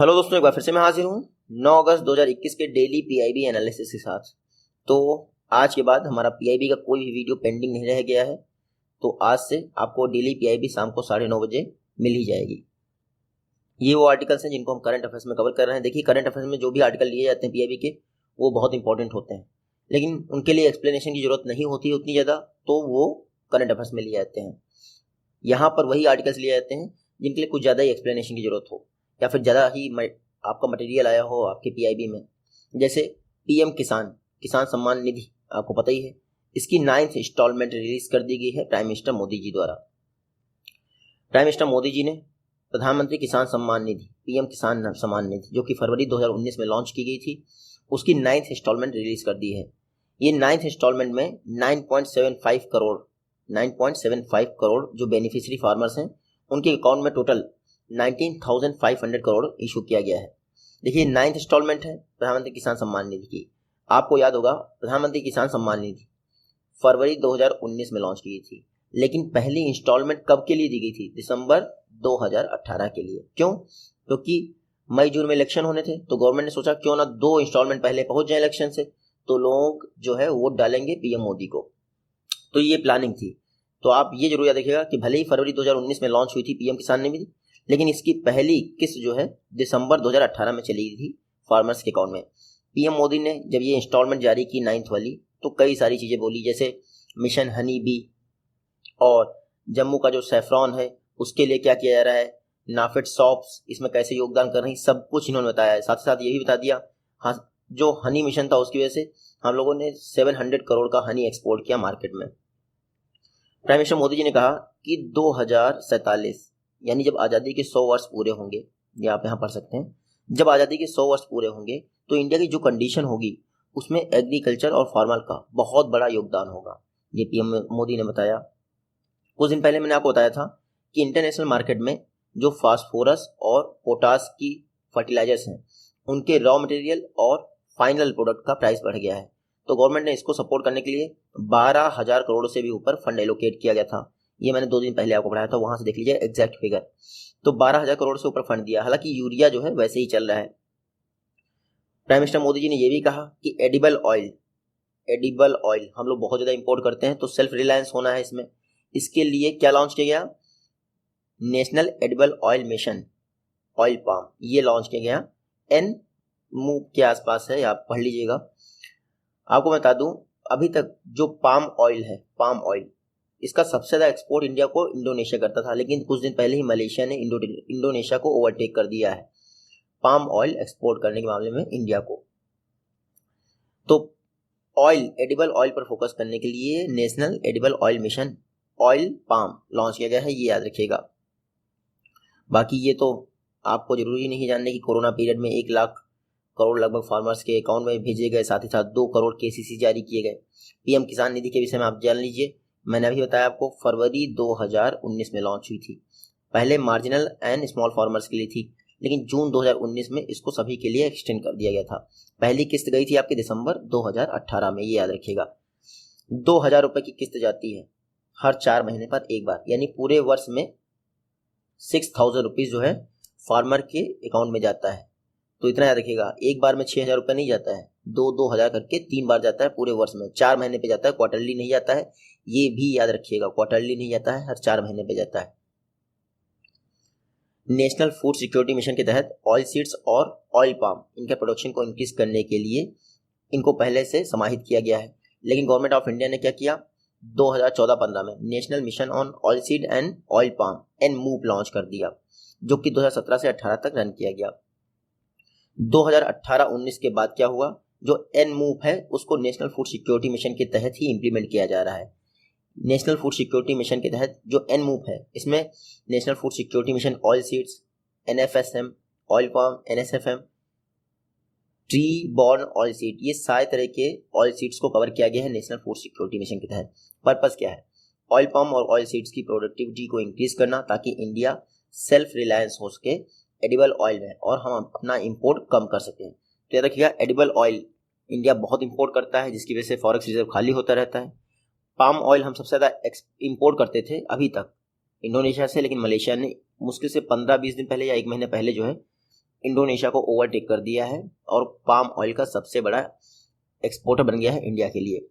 Hello दोस्तों, एक बार फिर से मैं हाजिर हूँ 9 अगस्त 2021 के डेली पीआईबी एनालिसिस के साथ। तो आज के बाद हमारा पीआईबी का कोई भी वीडियो पेंडिंग नहीं रह गया है। तो आज से आपको डेली पीआईबी शाम को 9:30 बजे मिल ही जाएगी। ये वो आर्टिकल्स हैं जिनको हम करंट अफेयर्स में कवर कर रहे हैं। देखिए, करंट अफेयर्स में जो भी आर्टिकल लिए जाते हैं पीआईबी के, वो बहुत इंपॉर्टेंट होते हैं, लेकिन उनके लिए एक्सप्लेनेशन की जरूरत नहीं होती उतनी ज़्यादा, तो वो करंट अफेयर्स में लिए जाते हैं। यहाँ पर वही आर्टिकल्स लिए जाते हैं जिनके लिए कुछ ज़्यादा ही एक्सप्लेनेशन की जरूरत हो, या फिर ज़्यादा ही आपका मटेरियल आया हो आपके पीआईबी में। जैसे पीएम किसान सम्मान निधि, आपको पता ही है, इसकी 9th इंस्टॉलमेंट रिलीज कर दी गई है प्राइम मिनिस्टर मोदी जी द्वारा। प्राइम मिनिस्टर मोदी जी ने प्रधानमंत्री किसान सम्मान निधि, पीएम किसान सम्मान निधि, जो कि फरवरी 2019 में लॉन्च की गई थी, उसकी 9th इंस्टॉलमेंट रिलीज कर दी है। ये 9th इंस्टॉलमेंट में 9.75 करोड़ जो बेनिफिशियरी फार्मर्स हैं, उनके अकाउंट में टोटल 19,500 करोड़ इशू किया गया है। देखिए, 9th इंस्टॉलमेंट है प्रधानमंत्री किसान सम्मान निधि की। आपको याद होगा, प्रधानमंत्री किसान सम्मान निधि फरवरी 2019 में लॉन्च की गई थी, लेकिन पहली इंस्टॉलमेंट कब के लिए दी गई थी? दिसंबर 2018 के लिए। क्यों? क्योंकि मई जून में इलेक्शन होने थे, तो गवर्नमेंट ने सोचा क्यों ना 2 इंस्टॉलमेंट पहले पहुंच जाए इलेक्शन से, तो लोग जो है वोट डालेंगे पीएम मोदी को। तो ये प्लानिंग थी। तो आप ये जरूर याद रखिएगा कि भले ही फरवरी 2019 में लॉन्च हुई थी पीएम किसान निधि, लेकिन इसकी पहली किस्त जो है दिसंबर 2018 में चली गई थी फार्मर्स के अकाउंट में। पीएम मोदी ने जब ये इंस्टॉलमेंट जारी की 9th वाली, तो कई सारी चीज़ें बोली, जैसे मिशन हनी बी, और जम्मू का जो सैफरॉन है उसके लिए क्या किया जा रहा है, नाफेड शॉप्स इसमें कैसे योगदान कर रही हैं, सब कुछ इन्होंने बताया है। साथ ही साथ ये भी बता दिया, हाँ, जो हनी मिशन था उसकी वजह से हम लोगों ने 700 करोड़ का हनी एक्सपोर्ट किया मार्केट में। प्राइम मिनिस्टर मोदी जी ने कहा कि 2047 यानी जब आज़ादी के 100 वर्ष पूरे होंगे, ये आप यहाँ पढ़ सकते हैं, जब आज़ादी के 100 वर्ष पूरे होंगे तो इंडिया की जो कंडीशन होगी उसमें एग्रीकल्चर और फार्मर का बहुत बड़ा योगदान होगा, ये पीएम मोदी ने बताया। कुछ दिन पहले मैंने आपको बताया था कि इंटरनेशनल मार्केट में जो फास्फोरस और पोटास की फर्टिलाइजर्स हैं, उनके रॉ मटेरियल और फाइनल प्रोडक्ट का प्राइस बढ़ गया है। तो गवर्नमेंट ने इसको सपोर्ट करने के लिए 12,000 करोड़ से भी ऊपर फंड एलोकेट किया गया था। ये मैंने 2 दिन पहले आपको पढ़ाया था, वहां से देख लीजिए एग्जैक्ट फिगर। तो 12,000 करोड़ से ऊपर फंड दिया। हालांकि यूरिया जो है वैसे ही चल रहा है। प्राइम मिनिस्टर मोदी जी ने यह भी कहा कि एडिबल ऑयल हम लोग बहुत ज़्यादा इंपोर्ट करते हैं, तो सेल्फ रिलायंस होना है इसमें। इसके लिए क्या लॉन्च किया गया? National edible oil mission, oil palm, ये लॉन्च किया गया। एन मूव के आसपास है, आप पढ़ लीजिएगा। आपको बता दूं, अभी तक जो पाम ऑयल इसका सबसे ज़्यादा एक्सपोर्ट इंडिया को इंडोनेशिया करता था, लेकिन कुछ दिन पहले ही मलेशिया ने इंडोनेशिया को ओवरटेक कर दिया है पाम ऑयल एक्सपोर्ट करने के मामले में इंडिया को। तो एडिबल ऑयल पर फोकस करने के लिए national edible oil mission, oil palm launch किया गया है, ये याद रखिएगा। बाकी ये तो आपको जरूरी नहीं जानने कि कोरोना पीरियड में 1 लाख करोड़ लगभग फार्मर्स के अकाउंट में भेजे गए, साथ ही साथ 2 करोड़ केसीसी जारी किए गए। पीएम किसान निधि के विषय में आप जान लीजिए, मैंने अभी बताया आपको, फरवरी 2019 में लॉन्च हुई थी। पहले मार्जिनल एंड स्मॉल फार्मर्स के लिए थी, लेकिन जून 2019 में इसको सभी के लिए एक्सटेंड कर दिया गया था। पहली किस्त गई थी आपकी दिसंबर 2018 में, ये याद रखिएगा। 2,000 रुपये की किस्त जाती है हर 4 महीने पर एक बार, यानी पूरे वर्ष में 6,000 रुपीज़ जो है फार्मर के अकाउंट में जाता है। तो इतना याद रखिएगा, एक बार में 6,000 रुपये नहीं जाता है, 2,000 करके 3 बार जाता है पूरे वर्ष में। 4 महीने पे जाता है, क्वार्टरली नहीं जाता है, ये भी याद रखिएगा, क्वार्टरली नहीं जाता है, हर 4 महीने पे जाता है। नेशनल फूड सिक्योरिटी मिशन के तहत ऑयल सीड्स और ऑयल पाम, इनके प्रोडक्शन को इंक्रीज करने के लिए इनको पहले से समाहित किया गया है। लेकिन गवर्नमेंट ऑफ इंडिया ने क्या किया, 2014-15 में national mission on oil seed and oil palm, an move launch कर दिया, जो कि 2017 से 18 तक रन किया गया। 2018-19 के बाद क्या हुआ, जो एन मूव है उसको नेशनल फूड सिक्योरिटी मिशन के तहत ही इंप्लीमेंट किया जा रहा है। नेशनल फूड सिक्योरिटी मिशन के तहत जो एन मूव है, इसमें national food security mission oil seeds, NFSM, oil palm, NSFM, tree born oil seed, ये सारे तरह के ऑयल सीड्स को कवर किया गया है नेशनल फूड सिक्योरिटी मिशन के तहत। पर्पस क्या है? ऑयल पाम और ऑयल सीड्स की प्रोडक्टिविटी को इंक्रीज करना, ताकि इंडिया सेल्फ रिलायंस हो सके एडिबल ऑयल में और हम अपना इंपोर्ट कम कर सकें। तो याद रखिएगा, एडिबल ऑयल इंडिया बहुत इंपोर्ट करता है, जिसकी वजह से फॉरेक्स रिजर्व खाली होता रहता है। पाम ऑयल हम सबसे ज़्यादा इंपोर्ट करते थे अभी तक इंडोनेशिया से, लेकिन मलेशिया ने मुश्किल से 15-20 दिन पहले या 1 महीने पहले जो है इंडोनेशिया को ओवरटेक कर दिया है और पाम ऑयल का सबसे बड़ा एक्सपोर्टर बन गया है इंडिया के लिए।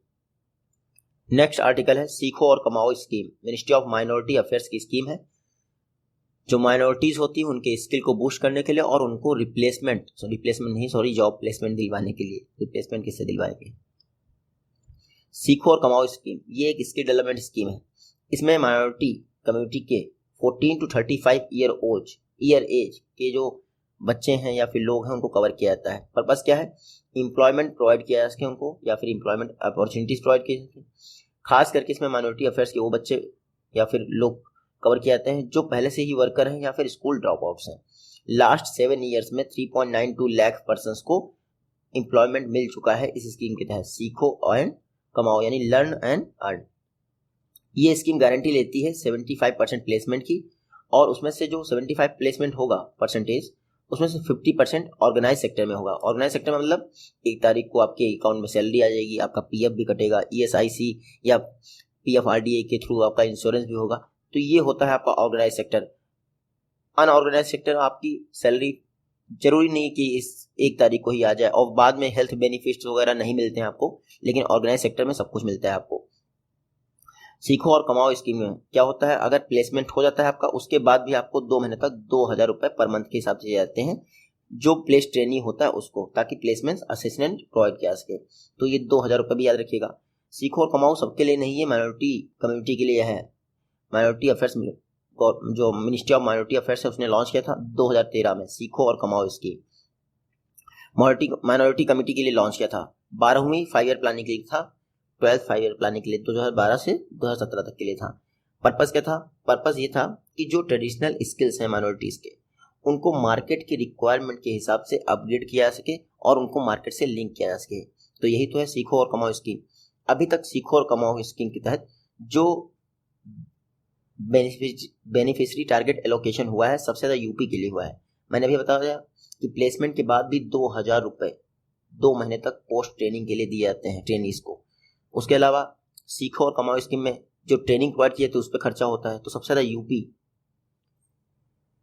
नेक्स्ट आर्टिकल है सीखो और कमाओ scheme. Ministry of minority affairs की स्कीम है जो माइनॉरिटीज होती हैं उनके स्किल को बूस्ट करने के लिए और उनको जॉब प्लेसमेंट दिलवाने के लिए। रिप्लेसमेंट किससे दिलवाएंगे? सीखो और कमाओ स्कीम ये एक स्किल डेवलपमेंट स्कीम है। इसमें माइनॉरिटी कम्युनिटी के 14 to 35 ईयर एज के जो बच्चे हैं या फिर लोग हैं उनको कवर किया जाता है। पर्पस क्या है? एम्प्लॉयमेंट प्रोवाइड किया जा सके उनको या फिर एम्प्लॉयमेंट अपॉर्चुनिटीज प्रोवाइड की जाए। खास करके इसमें माइनॉरिटी अफेयर्स के वो बच्चे या फिर लोग कवर किए जाते हैं जो पहले से ही वर्कर हैं या फिर स्कूल ड्रॉप आउट्स हैं। लास्ट 7 ईयर्स में 3.92 लाख पर्सनस को एम्प्लॉयमेंट मिल चुका है इस स्कीम के तहत। सीखो एंड कमाओ यानी लर्न एंड अर्न। ये स्कीम गारंटी लेती है 75% प्लेसमेंट की और उसमें से जो 75 प्लेसमेंट होगा परसेंटेज उसमें से 50% ऑर्गेनाइज सेक्टर में होगा। ऑर्गेनाइज सेक्टर में मतलब 1 तारीख को आपके अकाउंट में सैलरी आ जाएगी, आपका पीएफ भी कटेगा, ईएसआईसी या पीएफआरडीए के थ्रू आपका इंश्योरेंस भी होगा। तो ये होता है आपका ऑर्गेनाइज सेक्टर। अनऑर्गेनाइज सेक्टर आपकी सैलरी जरूरी नहीं कि इस 1 तारीख को ही आ जाए और बाद में हेल्थ बेनिफिट्स वगैरह नहीं मिलते हैं आपको, लेकिन ऑर्गेनाइज सेक्टर में सब कुछ मिलता है आपको। सीखो और कमाओ स्कीम में क्या होता है? अगर प्लेसमेंट हो जाता है आपका उसके बाद भी आपको 2 महीने तक 2000 रुपये पर मंथ के हिसाब से दिए जाते हैं जो प्लेस ट्रेनी होता है उसको, ताकि प्लेसमेंट असिस्टेंट प्रोवाइड किया सके। तो ये 2000 रुपये भी याद रखिएगा। सीखो और कमाओ सबके लिए नहीं है, माइनॉरिटी कम्युनिटी के लिए है। माइनॉरिटी अफेयर्स में जो मिनिस्ट्री ऑफ माइनॉरिटी अफेयर्स है उसने लॉन्च किया था 2013 में सीखो और कमाओ स्कीम। माइनॉरिटी कमेटी के लिए लॉन्च किया था। 12वीं 5 ईयर प्लानिंग के लिए था, 12th 5 ईयर प्लानिंग के लिए 2012 से 2017 तक के लिए था। पर्पस क्या था? पर्पस ये था कि जो ट्रेडिशनल स्किल्स हैं माइनॉरिटीज के उनको मार्केट की रिक्वायरमेंट के हिसाब से अपग्रेड किया जा सके और उनको मार्केट से लिंक किया जा सके। तो यही तो है सीखो और कमाओ स्कीम। अभी तक सीखो और कमाओ स्कीम के तहत जो बेनिफिशियरी टारगेट एलोकेशन हुआ है सबसे ज़्यादा यूपी के लिए हुआ है। मैंने अभी बताया कि प्लेसमेंट के बाद भी 2000 रुपये 2 महीने तक पोस्ट ट्रेनिंग के लिए दिए जाते हैं ट्रेनीज को। उसके अलावा सीखो और कमाओ स्कीम में जो ट्रेनिंग प्रोवाइड किए थे उस पर खर्चा होता है। तो सबसे ज़्यादा यूपी,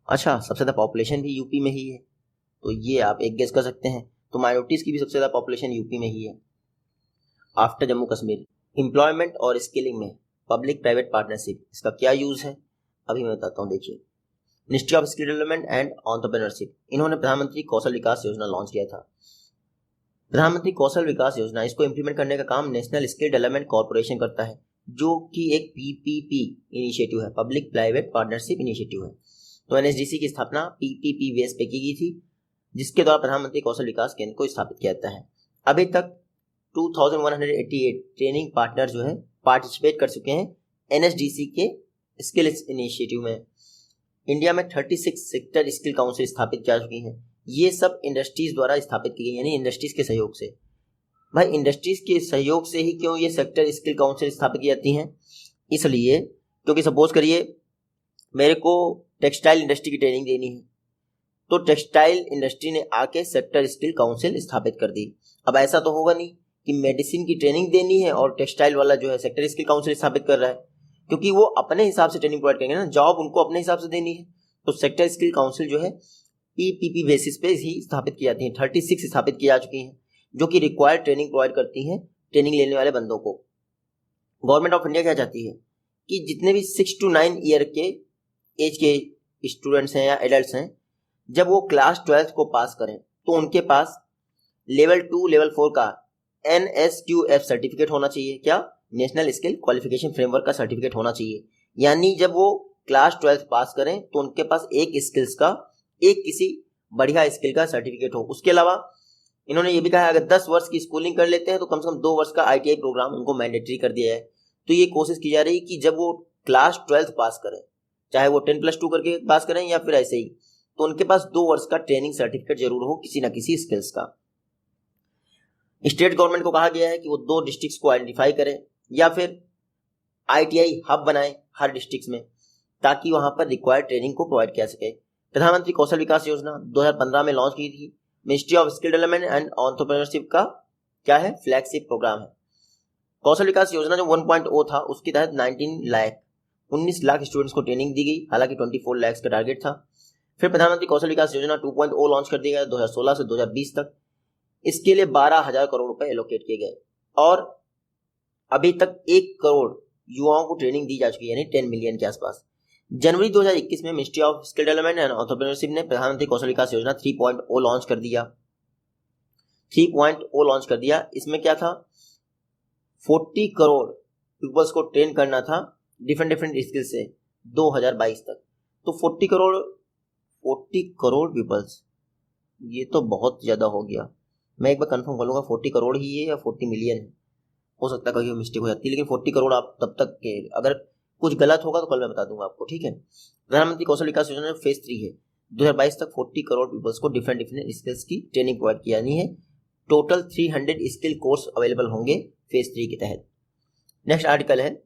अच्छा सबसे ज़्यादा पॉपुलेशन भी यूपी में ही है, तो ये आप एक गेस कर सकते हैं। तो माइनॉरिटीज़ की भी सबसे ज़्यादा पॉपुलेशन यूपी में ही है आफ्टर जम्मू कश्मीर। एम्प्लॉयमेंट और स्किलिंग में पब्लिक प्राइवेट पार्टनरशिप, इसका क्या यूज़ है अभी मैं बताता हूँ। देखिए, ministry of skill development and entrepreneurship, इन्होंने प्रधानमंत्री कौशल विकास योजना लॉन्च किया था। प्रधानमंत्री कौशल विकास योजना, इसको इम्प्लीमेंट करने का काम नेशनल स्किल डेवलपमेंट कॉर्पोरेशन करता है जो कि एक पीपीपी इनिशिएटिव है, पब्लिक प्राइवेट पार्टनरशिप इनिशिएटिव है। तो एनएसडीसी की स्थापना पीपीपी बेस पे की गई थी जिसके द्वारा प्रधानमंत्री कौशल विकास केंद्र को स्थापित किया जाता है। अभी तक 2188 ट्रेनिंग पार्टनर जो है पार्टिसिपेट कर चुके हैं एनएसडीसी के स्किल इनिशिएटिव में। इंडिया में 36 सेक्टर स्किल काउंसिल स्थापित जा चुकी हैं। ये सब इंडस्ट्रीज द्वारा स्थापित की गई, यानी इंडस्ट्रीज के सहयोग से। भाई इंडस्ट्रीज के सहयोग से ही क्यों ये सेक्टर स्किल काउंसिल स्थापित की जाती हैं? इसलिए क्योंकि सपोज करिए मेरे को टेक्सटाइल इंडस्ट्री की ट्रेनिंग देनी है, तो टेक्सटाइल इंडस्ट्री ने आके सेक्टर स्किल काउंसिल स्थापित कर दी। अब ऐसा तो होगा नहीं कि मेडिसिन की ट्रेनिंग देनी है और टेक्सटाइल वाला जो है सेक्टर स्किल काउंसिल स्थापित कर रहा है, क्योंकि वो अपने हिसाब से ट्रेनिंग प्रोवाइड करेंगे ना, जॉब उनको अपने हिसाब से देनी है। तो सेक्टर स्किल काउंसिल जो है पीपीपी बेसिस पे ही स्थापित की जाती हैं। 36 स्थापित की जा चुकी हैं जो कि रिक्वायर्ड ट्रेनिंग प्रोवाइड करती हैं ट्रेनिंग लेने वाले बंदों को। गवर्नमेंट ऑफ इंडिया क्या चाहती है कि जितने भी 6 to 9 ईयर के एज के स्टूडेंट्स हैं या एडल्ट हैं, जब वो क्लास 12th को पास करें तो उनके पास लेवल 2 लेवल 4 का NSQF सर्टिफिकेट होना चाहिए। क्या? नेशनल स्किल क्वालिफिकेशन फ्रेमवर्क का सर्टिफिकेट होना चाहिए। यानी जब वो क्लास 12th पास करें तो उनके पास एक स्किल्स का, एक किसी बढ़िया स्किल का सर्टिफिकेट हो। उसके अलावा इन्होंने ये भी कहा है अगर 10 वर्ष की स्कूलिंग कर लेते हैं तो कम से कम 2 वर्ष का ITI प्रोग्राम उनको मैंडेटरी कर दिया है। तो ये कोशिश की जा रही है कि जब वो क्लास 12th पास करें, चाहे वो 10+2 करके पास करें या फिर ऐसे ही, तो उनके पास 2 वर्ष का ट्रेनिंग सर्टिफिकेट जरूर हो किसी ना किसी स्किल्स का। स्टेट गवर्नमेंट को कहा गया है कि वो 2 डिस्ट्रिक्ट्स को आइडेंटिफाई करें या फिर ITI हब बनाएं हर डिस्ट्रिक्ट में, ताकि वहां पर रिक्वायर्ड ट्रेनिंग को प्रोवाइड किया सके। प्रधानमंत्री कौशल विकास योजना 2015 में लॉन्च की थी। Ministry of skill development and entrepreneurship का क्या है? फ्लैगशिप प्रोग्राम है। कौशल विकास योजना जो 1.0 था उसके तहत 19 लाख स्टूडेंट्स को ट्रेनिंग दी गई, हालांकि 24 लाख का टारगेट था। फिर प्रधानमंत्री कौशल विकास योजना 2.0 लॉन्च कर दिया गया 2016 से 2020 तक। इसके लिए 12,000 करोड़ रुपए एलोकेट किए गए और अभी तक 1 करोड़ युवाओं को ट्रेनिंग दी जा चुकी है, यानी 10 मिलियन के आसपास। जनवरी 2021 में ministry of skill development and entrepreneurship ने प्रधानमंत्री कौशल विकास योजना 3.0 लॉन्च कर दिया। 3.0 लॉन्च कर दिया। इसमें क्या था, 40 करोड़ पीपल्स को ट्रेन करना था डिफरेंट स्किल से 2022 तक। तो 40 करोड़ पीपल्स, ये तो बहुत ज़्यादा हो गया। मैं एक बार कंफर्म कर लूँगा 40 करोड़ ही है या 40 मिलियन है, हो सकता है कहीं मिस्टेक हो जाती है, लेकिन 40 करोड़ आप तब तक के, अगर कुछ गलत होगा तो कल मैं बता दूंगा आपको, ठीक है। प्रधानमंत्री कौशल विकास योजना फेज 3 है, 2022 तक 40 करोड़ पीपल्स को डिफरेंट स्किल्स की ट्रेनिंग प्रोवाइड किया है। टोटल 300 स्किल कोर्स अवेलेबल होंगे फेज 3 के तहत। नेक्स्ट आर्टिकल है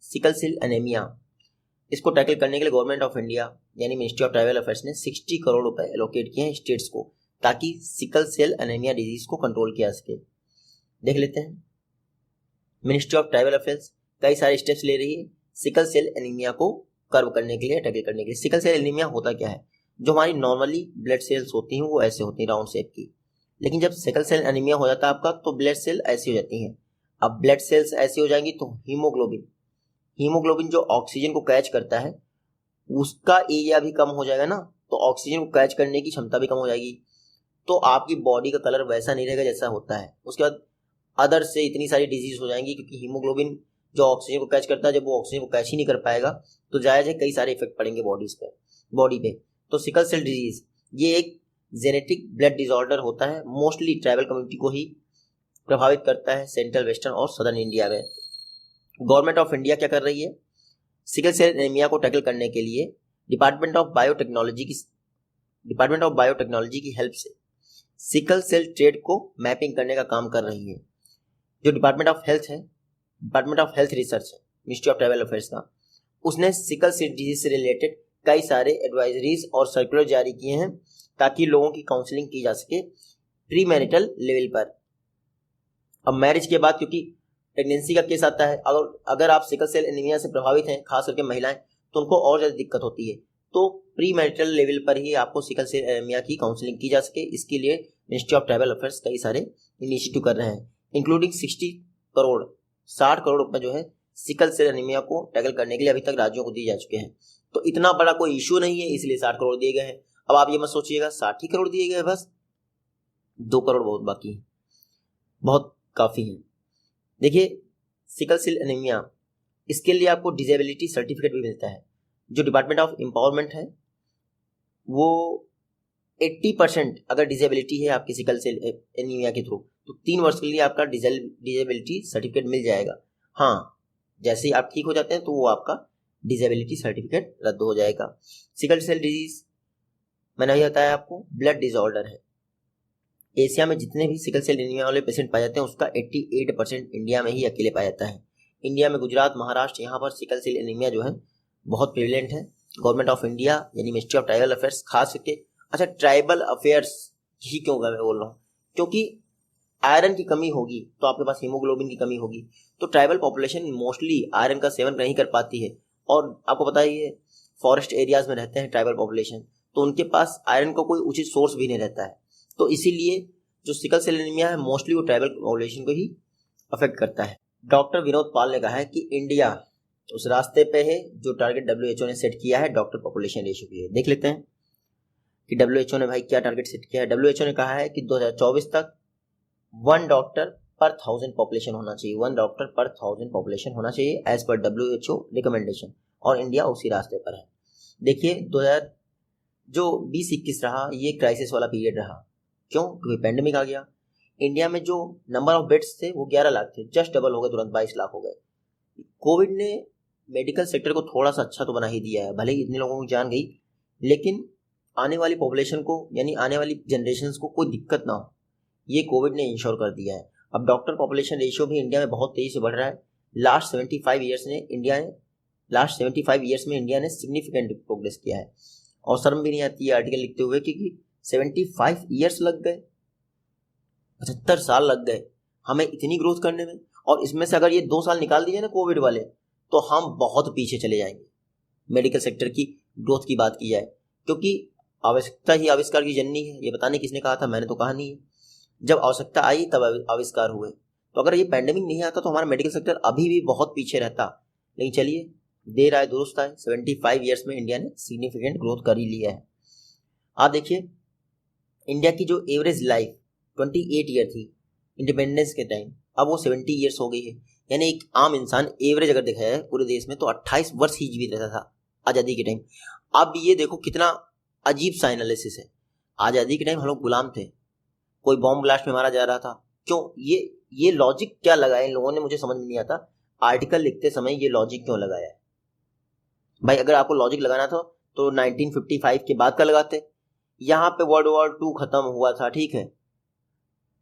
सिकल सेल एनीमिया। इसको टैकल करने के लिए गवर्नमेंट ऑफ इंडिया यानी मिनिस्ट्री ऑफ ट्राइबल अफेयर्स ने 60 करोड़ रुपए एलोकेट किए हैं स्टेट्स को, ताकि सिकल सेल एनीमिया डिजीज को कंट्रोल किया सके। देख लेते हैं। मिनिस्ट्री ऑफ ट्राइबल अफेयर्स कई सारे स्टेप्स ले रही है सिकल सेल एनीमिया को कर्व करने के लिए, टैकल करने के लिए। सिकल सेल एनीमिया होता क्या है, जो हमारी नॉर्मली ब्लड सेल्स होती हैं वो ऐसे होती हैं राउंड शेप की, लेकिन जब सिकल सेल एनीमिया हो जाता है आपका तो ब्लड सेल ऐसी हो जाती हैं। अब ब्लड सेल्स ऐसी हो जाएंगी तो हीमोग्लोबिन जो ऑक्सीजन को कैच करता है उसका एरिया भी कम हो जाएगा ना, तो ऑक्सीजन को कैच करने की क्षमता भी कम हो जाएगी, तो आपकी बॉडी का कलर वैसा नहीं रहेगा जैसा होता है। उसके बाद अदर से इतनी सारी डिजीज हो जाएंगी, क्योंकि हीमोग्लोबिन जो ऑक्सीजन को कैच करता है जब वो ऑक्सीजन को कैच ही नहीं कर पाएगा तो जायज है कई सारे इफेक्ट पड़ेंगे बॉडी पे। तो सिकल सेल डिजीज ये एक जेनेटिक ब्लड डिसऑर्डर होता है, मोस्टली ट्राइबल कम्युनिटी को ही प्रभावित करता है सेंट्रल, वेस्टर्न और सदर्न इंडिया में। गवर्नमेंट ऑफ इंडिया क्या कर रही है, सिकल सेल एनीमिया को टैकल करने के लिए डिपार्टमेंट ऑफ बायोटेक्नोलॉजी की हेल्प से सिकल सेल ट्रेड को मैपिंग करने का काम कर रही है। जो डिपार्टमेंट ऑफ हेल्थ रिसर्च है मिनिस्ट्री ऑफ ट्राइबल अफेयर्स का, उसने सिकल सेल डिजीज से रिलेटेड कई सारे एडवाइजरीज और सर्कुलर जारी किए हैं ताकि लोगों की काउंसलिंग की जा सके प्री मैरिटल लेवल पर। अब मैरिज के बाद क्योंकि प्रेगनेंसी का केस आता है, अगर आप सिकल सेल एनीमिया से प्रभावित हैं, खास करके महिलाएं, तो उनको और ज़्यादा दिक्कत होती है। तो प्री मैरिटल लेवल पर ही आपको सिकल सेल एनीमिया की काउंसलिंग की जा सके, इसके लिए मिनिस्ट्री ऑफ ट्राइबल अफेयर्स कई सारे इनिशिएटिव कर रहे हैं, इंक्लूडिंग 60 करोड़ रुपए जो है सिकल सेल एनीमिया को टैकल करने के लिए अभी तक राज्यों को दिए जा चुके हैं। तो इतना बड़ा कोई इशू नहीं है, इसलिए 60 करोड़ दिए गए हैं। अब आप ये मत सोचिएगा 60 ही करोड़ दिए गए, बस 2 करोड़ बहुत बाकी है, बहुत काफ़ी है। देखिए सिकल सेल एनीमिया, इसके लिए आपको डिसेबिलिटी सर्टिफिकेट भी मिलता है। जो डिपार्टमेंट ऑफ एम्पावरमेंट है वो 80% अगर डिसेबिलिटी है आपकी सिकल सेल एनीमिया के थ्रू, तो 3 वर्ष के लिए आपका डिसेबिलिटी सर्टिफिकेट मिल जाएगा। हाँ, जैसे ही आप ठीक हो जाते हैं तो वो आपका डिसेबिलिटी सर्टिफिकेट रद्द हो जाएगा। सिकल सेल डिजीज मैंने ये बताया आपको ब्लड डिसऑर्डर है। एशिया में जितने भी सिकल सेल एनीमिया वाले पेशेंट पाए जाते हैं उसका 88% इंडिया में ही अकेले पाया जाता है। इंडिया में गुजरात, महाराष्ट्र, यहाँ पर सिकल सेल एनीमिया जो है बहुत प्रिवेलेंट है। गवर्नमेंट ऑफ इंडिया यानी मिनिस्ट्री ऑफ ट्राइबल अफेयर्स, खास करके अच्छा ट्राइबल अफेयर्स ही क्यों मैं बोल रहा हूँ, क्योंकि आयरन की कमी होगी तो आपके पास हीमोग्लोबिन की कमी होगी, तो ट्राइबल पॉपुलेशन मोस्टली आयरन का सेवन नहीं कर पाती है। और आपको पता ही है फॉरेस्ट एरियाज में रहते हैं ट्राइबल पॉपुलेशन, तो उनके पास आयरन का कोई उचित सोर्स भी नहीं रहता है। तो इसीलिए जो सिकल सेल एनीमिया है मोस्टली वो ट्राइबल पॉपुलेशन को ही अफेक्ट करता है। डॉक्टर विनोद पाल ने कहा है कि इंडिया उस रास्ते पे है जो टारगेट WHO ने सेट किया है डॉक्टर पॉपुलेशन रेशियो के लिए। देख लेते हैं कि WHO ने भाई क्या टारगेट सेट किया है। WHO ने कहा है कि 2024 तक 1 डॉक्टर पर 1000 पॉपुलेशन होना चाहिए, 1 डॉक्टर पर 1000 पॉपुलेशन होना चाहिए एज पर WHO रिकमेंडेशन, और इंडिया उसी रास्ते पर है। देखिए 2020-21 रहा ये क्राइसिस वाला पीरियड रहा, क्यों? क्योंकि पेंडेमिक आ गया। इंडिया में जो नंबर ऑफ बेड्स थे वो 11 लाख थे, जस्ट डबल हो गए, तुरंत 22 लाख हो गए। कोविड ने मेडिकल सेक्टर को थोड़ा सा अच्छा तो बना ही दिया है, भले ही इतने लोगों की जान गई, लेकिन आने वाली पॉपुलेशन को यानी आने वाली जनरेशन को कोई दिक्कत ना हो, ये कोविड ने इंश्योर कर दिया है। अब डॉक्टर पॉपुलेशन रेशियो भी इंडिया में बहुत तेजी से बढ़ रहा है। लास्ट 75 ईयर्स में इंडिया ने सिग्निफिकेंट प्रोग्रेस किया है, और शर्म भी नहीं आती है आर्टिकल लिखते हुए कि 75 ईयर्स लग गए, 75 साल लग गए हमें इतनी ग्रोथ करने में, और इसमें से अगर ये 2 साल निकाल दिए ना कोविड वाले तो हम बहुत पीछे चले जाएंगे मेडिकल सेक्टर की ग्रोथ की बात की जाए, क्योंकि आवश्यकता ही आविष्कार की जननी है। ये बताने किसने कहा था? मैंने तो कहा नहीं है। जब आवश्यकता आई तब आविष्कार हुए। तो अगर ये पैंडेमिक नहीं आता तो हमारा मेडिकल सेक्टर अभी भी बहुत पीछे रहता। लेकिन चलिए, देर आए दुरुस्त आए, 75 ईयर्स में इंडिया ने सिग्निफिकेंट ग्रोथ कर ही लिया है। आप देखिए, इंडिया की जो एवरेज लाइफ 28 ईयर थी इंडिपेंडेंस के टाइम, अब वो 70 ईयर्स हो गई है। यानी एक आम इंसान एवरेज अगर देखा जाए पूरे देश में तो 28 वर्ष ही जीवित रहता था आज़ादी के टाइम। अब ये देखो कितना अजीब सा एनालिसिस है। आज़ादी के टाइम हम लोग गुलाम थे, कोई बॉम्ब ब्लास्ट में मारा जा रहा था। क्यों? ये लॉजिक क्या लगाया इन लोगों ने, मुझे समझ में नहीं आता। आर्टिकल लिखते समय ये लॉजिक क्यों लगाया है भाई? अगर आपको लॉजिक लगाना था तो 1955 के बाद का लगाते। यहाँ पे वर्ल्ड वॉर 2 खत्म हुआ था, ठीक है,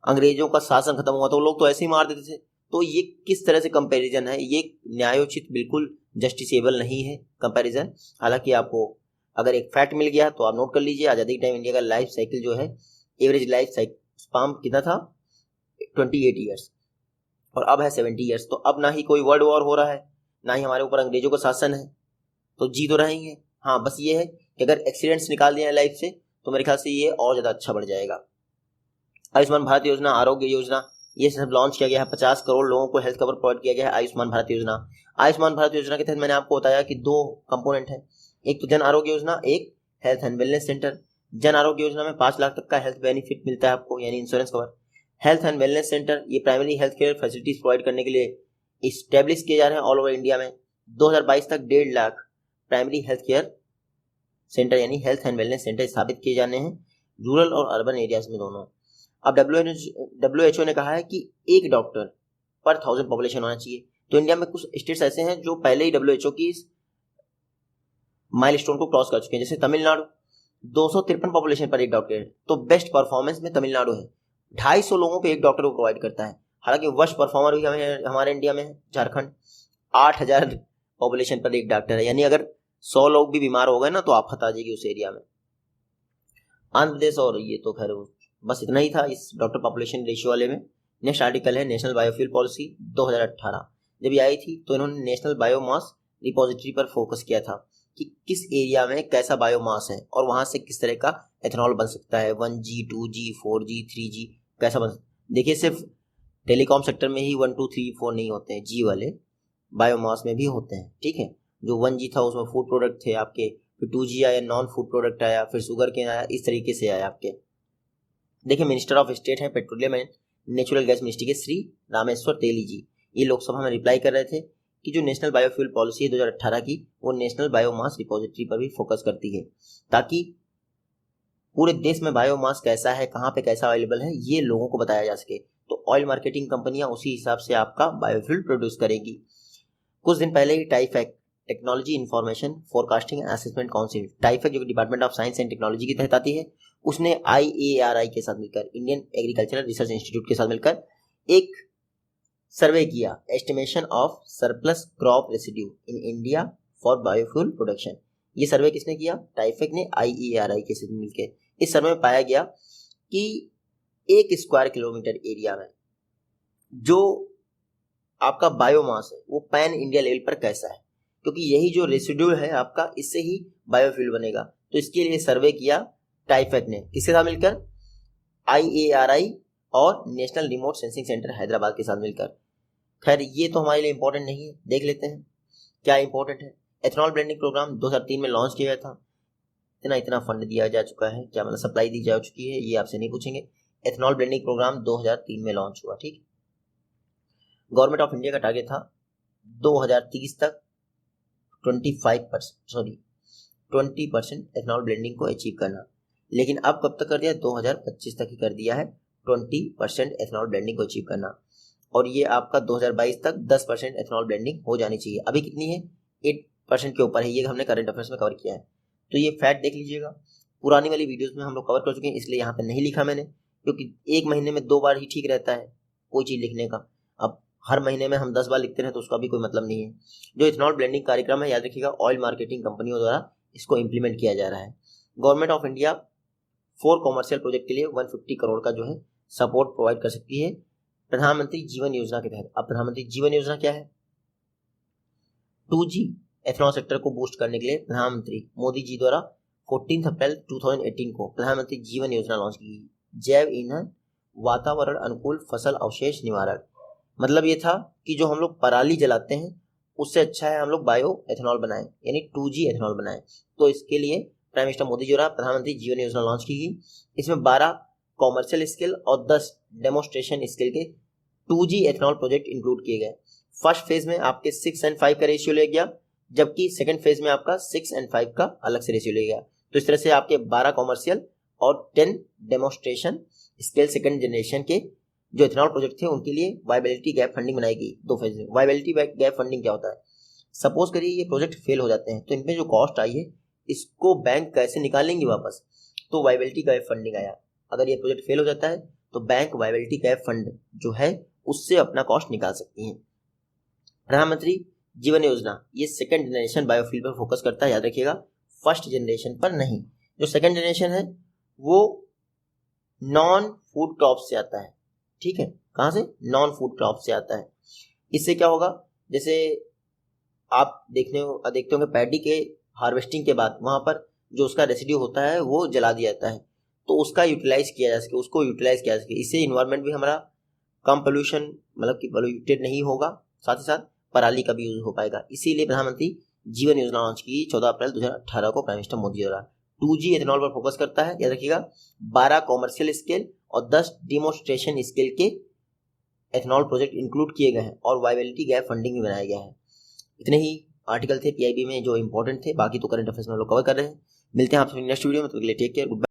अंग्रेजों का शासन खत्म हुआ, तो लोग तो ऐसे ही मार देते थे। तो ये किस तरह से कंपैरिजन है? ये न्यायोचित बिल्कुल जस्टिसेबल नहीं है कंपैरिजन। हालांकि आपको अगर एक फैक्ट मिल गया तो आप नोट कर लीजिए। आज़ादी के टाइम इंडिया का लाइफ साइकिल जो है, एवरेज लाइफ स्पान कितना था? 28 ईयर्स, और अब है 70 ईयर्स। तो अब ना ही कोई वर्ल्ड वॉर हो रहा है, ना ही हमारे ऊपर अंग्रेजों का शासन है, तो जी तो रहेंगे। हाँ, बस ये है कि अगर एक्सीडेंट्स निकाल दिया है लाइफ से तो मेरे ख्याल से ये और ज़्यादा अच्छा बढ़ जाएगा। आयुष्मान भारत योजना, आरोग्य योजना, ये सब लॉन्च किया गया है। 50 करोड़ लोगों को हेल्थ कवर प्रोवाइड किया गया है आयुष्मान भारत योजना। आयुष्मान भारत योजना के तहत मैंने आपको बताया कि 2 कंपोनेंट है, एक तो जन आरोग्य योजना, एक health and wellness centre. Jan Arogya Yojana में 5 लाख तक का हेल्थ बेनिफिट मिलता है आपको, यानी insurance cover. Health and wellness centre, ये primary health care facilities provide करने के लिए इस्टेब्लिश किए जा रहे हैं ऑल ओवर इंडिया में। 2022 तक 1.5 lakh primary health care centre यानी हेल्थ एंड वेलनेस सेंटर स्थापित किए जाने हैं, रूरल और अर्बन एरियाज में दोनों। अब WHO ने कहा है कि 1 डॉक्टर पर 1000 पॉपुलेशन होना चाहिए। तो इंडिया में कुछ स्टेट्स ऐसे हैं जो पहले ही WHO की माइलस्टोन को क्रॉस कर चुके हैं, जैसे तमिलनाडु 253 पॉपुलेशन पर 1 डॉक्टर, तो बेस्ट परफॉर्मेंस में तमिलनाडु है, 250 लोगों को 1 डॉक्टर को प्रोवाइड करता है। हालांकि वर्स्ट परफॉर्मर भी हमारे इंडिया में है झारखंड, 8000 पॉपुलेशन पर 1 डॉक्टर है। यानी अगर 100 लोग भी बीमार हो गए ना तो आफत आ जाएगी उस एरिया में। आंध्र प्रदेश, और ये तो खैर बस इतना ही था इस डॉक्टर पॉपुलेशन रेशियो वाले में। नेक्स्ट आर्टिकल है नेशनल बायोफ्यूल पॉलिसी 2018। जब ये आई थी तो इन्होंने नेशनल बायोमास रिपोजिटरी पर फोकस किया था कि किस एरिया में कैसा बायोमास है और वहां से किस तरह का एथेनॉल बन सकता है, 1G 2G 4G 3G कैसा बन सकता है। देखिए, सिर्फ टेलीकॉम सेक्टर में ही 1 2 3 4 नहीं होते हैं, जी वाले बायोमास में भी होते हैं, ठीक है। जो 1G था उसमें फूड प्रोडक्ट थे आपके, फिर 2G आया, नॉन फूड प्रोडक्ट आया, फिर शुगर केन आया, इस तरीके से आया आपके। देखिए, मिनिस्टर ऑफ स्टेट हैं petroleum and natural gas ministry के श्री रामेश्वर तेली जी, ये लोकसभा में रिप्लाई कर रहे थे कि जो नेशनल बायोफ्यूल पॉलिसी है 2018 की, वो नेशनल बायोमास रिपोजिटरी पर भी फोकस करती है, ताकि पूरे देश में बायोमास कैसा है, कहाँ पे कैसा अवेलेबल है, ये लोगों को बताया जा सके। तो ऑयल मार्केटिंग कंपनियां उसी हिसाब से आपका बायोफ्यूल प्रोड्यूस करेगी। कुछ दिन पहले ही TIFAC, technology information forecasting and assessment council, TIFAC जो department of science and technology के तहत आती है, उसने IARI के साथ मिलकर, इंडियन एग्रीकल्चरल रिसर्च इंस्टीट्यूट के साथ मिलकर एक सर्वे किया, estimation of surplus crop residue in India for biofuel production. ये सर्वे किसने किया? टाइफेक ने IARI के साथ मिलकर। इस सर्वे में पाया गया कि 1 स्क्वायर किलोमीटर एरिया में जो आपका बायोमास है वो पैन इंडिया लेवल पर कैसा है, क्योंकि यही जो रेसिड्यू है आपका, इससे ही बायोफ्यूल बनेगा। तो इसके लिए सर्वे किया टाइफेक ने, किसके साथ मिलकर? IARI और national remote sensing centre Hyderabad के साथ मिलकर। खैर, ये तो हमारे लिए इंपॉर्टेंट नहीं है, देख लेते हैं क्या इंपॉर्टेंट है। एथेनॉल ब्लेंडिंग प्रोग्राम 2003 में लॉन्च किया गया था। इतना फंड दिया जा चुका है, क्या मतलब सप्लाई दी जा चुकी है, ये आपसे नहीं पूछेंगे। एथेनॉल ब्लेंडिंग प्रोग्राम 2003 में लॉन्च हुआ, ठीक। गवर्नमेंट ऑफ इंडिया का टारगेट था 2030 तक 20% एथेनॉल ब्लेंडिंग को अचीव करना, लेकिन अब कब तक कर दिया? 2025 तक ही कर दिया है 20% एथेनॉल ब्लेंडिंग को अचीव करना। और ये आपका 2022 तक 10% एथेनॉल ब्लेंडिंग हो जानी चाहिए। अभी कितनी है? 8% के ऊपर है। ये हमने करंट अफेयर्स में कवर किया है, तो ये फैक्ट देख लीजिएगा। पुरानी वाली वीडियोस में हम लोग कवर कर चुके हैं, इसलिए यहाँ पे नहीं लिखा मैंने, क्योंकि 1 महीने में 2 बार ही ठीक रहता है कोई चीज़ लिखने का। अब हर महीने में हम 10 बार लिखते रहे तो उसका भी कोई मतलब नहीं है। जो इथेनॉल ब्लेंडिंग कार्यक्रम है, याद रखिएगा, ऑयल मार्केटिंग कंपनियों द्वारा इसको इम्प्लीमेंट किया जा रहा है। Government of India 4 commercial project के लिए 150 करोड़ का जो है सपोर्ट प्रोवाइड कर सकती है प्रधानमंत्री जीवन योजना के तहत। अब प्रधानमंत्री जीवन योजना क्या है? 2G एथेनॉल सेक्टर को बूस्ट करने के लिए प्रधानमंत्री मोदी जी द्वारा 14 अप्रैल 2018 को प्रधानमंत्री जीवन योजना लॉन्च की गई। जैव ईंधन वातावरण अनुकूल फसल अवशेष निवारण, मतलब ये था कि जो हम लोग पराली जलाते हैं उससे अच्छा है हम लोग बायो एथेनॉल बनाएं, यानी 2G एथेनॉल बनाएं। तो इसके लिए प्राइम मिनिस्टर मोदी द्वारा प्रधानमंत्री जीवन योजना लॉन्च की गई। इसमें 12 कॉमर्शियल स्केल और 10 डेमोन्स्ट्रेशन स्केल के 2G एथेनॉल प्रोजेक्ट इंक्लूड किए गए। फर्स्ट फेज में आपके 6:5 का रेशियो ले गया, जबकि सेकंड फेज में आपका 6:5 का अलग से रेशियो ले गया। तो इस तरह से आपके 12 कॉमर्शियल और 10 डेमोन्स्ट्रेशन स्केल सेकंड जनरेशन के जो इथेनॉल प्रोजेक्ट थे उनके लिए वायबिलिटी गैप फंडिंग बनाई गई 2 फेज में। वायबिलिटी गैप फंडिंग क्या होता है? सपोज करिए ये प्रोजेक्ट फेल हो जाते हैं तो इनमें जो कॉस्ट आई है इसको बैंक कैसे निकालेंगे वापस, तो वायबिलिटी गैप फंडिंग आया। अगर ये प्रोजेक्ट फेल हो जाता है तो बैंक वायबिलिटी गैप फंड जो है उससे अपना कॉस्ट निकाल सकती है। प्रधानमंत्री जीवन योजना ये सेकंड जनरेशन बायोफ्यूल पर फोकस करता है, याद रखिएगा, फर्स्ट जनरेशन पर नहीं। जो सेकंड जनरेशन है वो नॉन फूड क्रॉप से आता है, ठीक है, कहाँ से? नॉन फूड क्रॉप से आता है। इससे क्या होगा, जैसे आप देखते होंगे पैडी के हार्वेस्टिंग के बाद वहाँ पर जो उसका रेसिड्यू होता है वो जला दिया जाता है, तो उसका यूटिलाइज किया जा सके, उसको यूटिलाइज किया जा सके। इससे इन्वायरमेंट भी हमारा कम पोल्यूशन, मतलब कि पोल्यूटेड नहीं होगा, साथ ही साथ पराली का भी यूज हो पाएगा। इसीलिए प्रधानमंत्री जीवन योजना लॉन्च की 14 अप्रैल 2018 को प्राइम मिनिस्टर मोदी द्वारा। 2G एथेनॉल पर फोकस करता है, याद रखिएगा, 12 कॉमर्शियल स्केल और 10 डिमोन्स्ट्रेशन स्केल के एथेनॉल प्रोजेक्ट इंक्लूड किए गए हैं और वायबिलिटी गैप फंडिंग भी बनाया गया है। इतने ही आर्टिकल थे PIB में जो इंपॉर्टेंट थे, बाकी तो करंट अफेयर्स में हम लोग कवर कर रहे हैं। मिलते हैं आपसे नेक्स्ट वीडियो में, तो टेक केयर, गुड बाय।